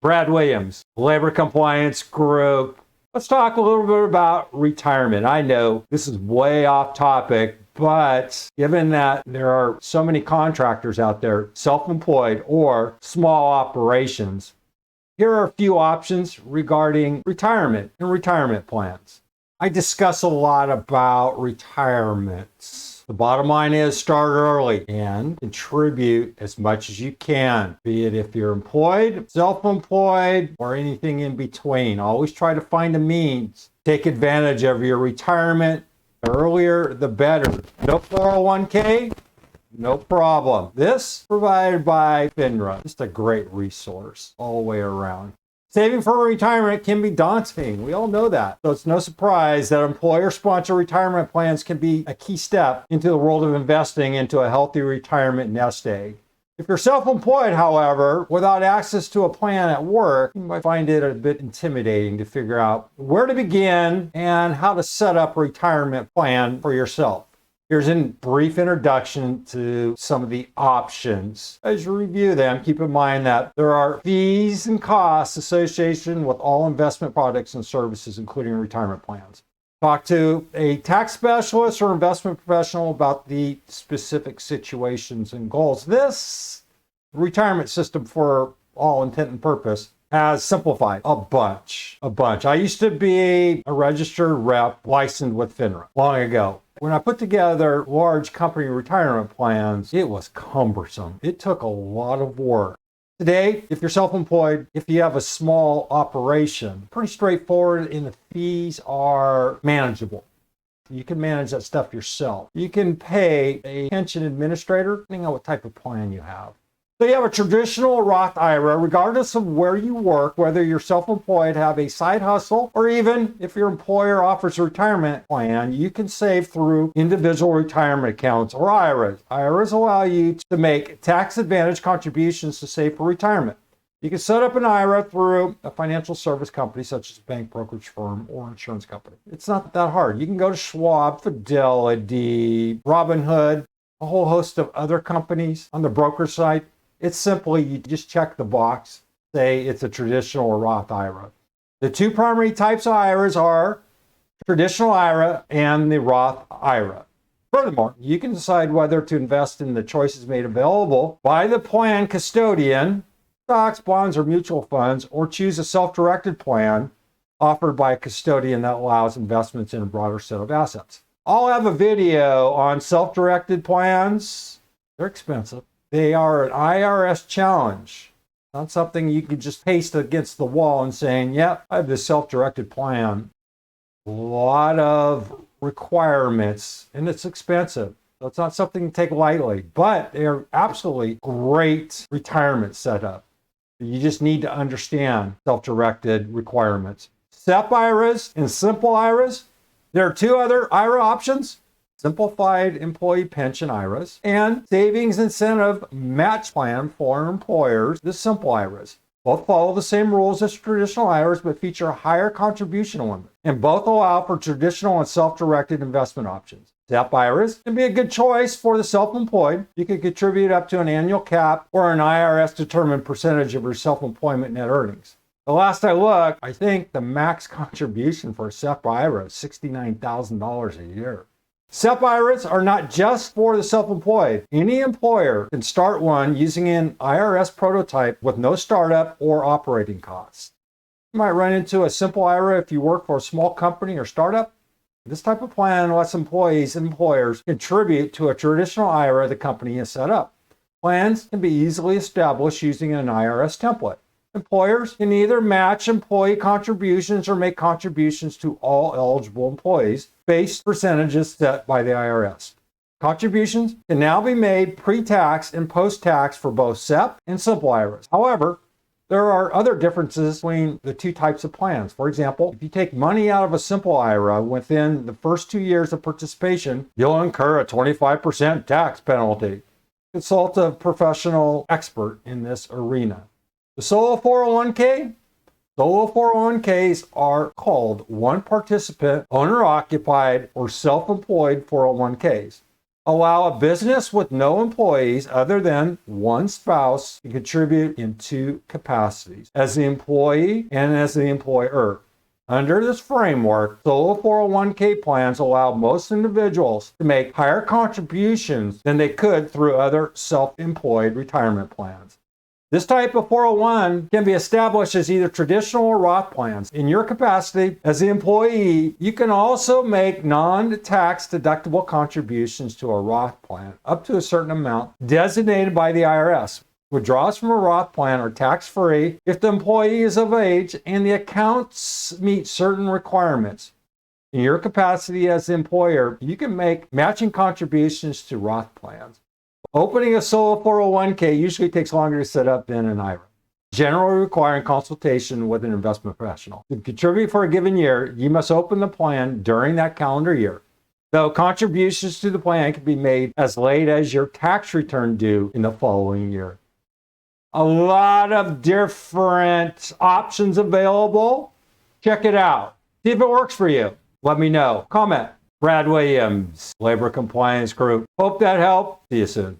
Brad Williams, Labor Compliance Group. Let's talk a little bit about retirement. I know this is way off topic, but given that there are so many contractors out there, self-employed or small operations, here are a few options regarding retirement and retirement plans. I discuss a lot about retirements. The bottom line is start early and contribute as much as you can, be it if you're employed, self-employed, or anything in between. Always try to find a means. Take advantage of your retirement. The earlier, the better. No 401k? No problem. This provided by FINRA. Just a great resource all the way around. Saving for retirement can be daunting. We all know that. So it's no surprise that employer-sponsored retirement plans can be a key step into the world of investing into a healthy retirement nest egg. If you're self-employed, however, without access to a plan at work, you might find it a bit intimidating to figure out where to begin and how to set up a retirement plan for yourself. Here's a brief introduction to some of the options. As you review them, keep in mind that there are fees and costs associated with all investment products and services, including retirement plans. Talk to a tax specialist or investment professional about the specific situations and goals. This retirement system, for all intent and purpose, has simplified a bunch. I used to be a registered rep licensed with FINRA long ago. When I put together large company retirement plans, it was cumbersome. It took a lot of work. Today, if you're self-employed, if you have a small operation, pretty straightforward and the fees are manageable. You can manage that stuff yourself. You can pay a pension administrator, depending on what type of plan you have. So you have a traditional Roth IRA, regardless of where you work, whether you're self-employed, have a side hustle, or even if your employer offers a retirement plan, you can save through individual retirement accounts or IRAs. IRAs allow you to make tax-advantaged contributions to save for retirement. You can set up an IRA through a financial service company such as a bank, brokerage firm, or insurance company. It's not that hard. You can go to Schwab, Fidelity, Robinhood, a whole host of other companies on the broker side. It's simply, you just check the box, say it's a traditional or Roth IRA. The two primary types of IRAs are traditional IRA and the Roth IRA. Furthermore, you can decide whether to invest in the choices made available by the plan custodian, stocks, bonds, or mutual funds, or choose a self-directed plan offered by a custodian that allows investments in a broader set of assets. I'll have a video on self-directed plans. They're expensive. They are an IRS challenge, not something you can just paste against the wall and saying, yep, I have this self-directed plan. A lot of requirements, and it's expensive. So it's not something to take lightly, but they're absolutely great retirement setup. You just need to understand self-directed requirements. SEP IRAs and SIMPLE IRAs. There are two other IRA options. Simplified employee pension IRAs, and savings incentive match plan for employers, the SIMPLE IRAs. Both follow the same rules as traditional IRAs, but feature a higher contribution limit, and both allow for traditional and self-directed investment options. SEP IRAs can be a good choice for the self-employed. You can contribute up to an annual cap or an IRS-determined percentage of your self-employment net earnings. The last I looked, I think the max contribution for a SEP IRA is $69,000 a year. SEP IRAs are not just for the self-employed. Any employer can start one using an IRS prototype with no startup or operating costs. You might run into a SIMPLE IRA if you work for a small company or startup. This type of plan lets employees and employers contribute to a traditional IRA the company has set up. Plans can be easily established using an IRS template. Employers can either match employee contributions or make contributions to all eligible employees based percentages set by the IRS. Contributions can now be made pre-tax and post-tax for both SEP and SIMPLE IRAs. However, there are other differences between the two types of plans. For example, if you take money out of a SIMPLE IRA within the first 2 years of participation, you'll incur a 25% tax penalty. Consult a professional expert in this arena. The solo 401k? Solo 401ks are called one participant, owner-occupied, or self-employed 401ks. allow a business with no employees other than one spouse to contribute in two capacities, as the employee and as the employer. Under this framework, solo 401k plans allow most individuals to make higher contributions than they could through other self-employed retirement plans. This type of 401 can be established as either traditional or Roth plans. In your capacity as the employee, you can also make non-tax deductible contributions to a Roth plan up to a certain amount designated by the IRS. Withdrawals from a Roth plan are tax-free if the employee is of age and the accounts meet certain requirements. In your capacity as the employer, you can make matching contributions to Roth plans. Opening a solo 401k usually takes longer to set up than an IRA, generally requiring consultation with an investment professional. To contribute for a given year, you must open the plan during that calendar year, though contributions to the plan can be made as late as your tax return due in the following year. A lot of different options available. Check it out. See if it works for you. Let me know. Comment. Brad Williams, Labor Compliance Group. Hope that helped. See you soon.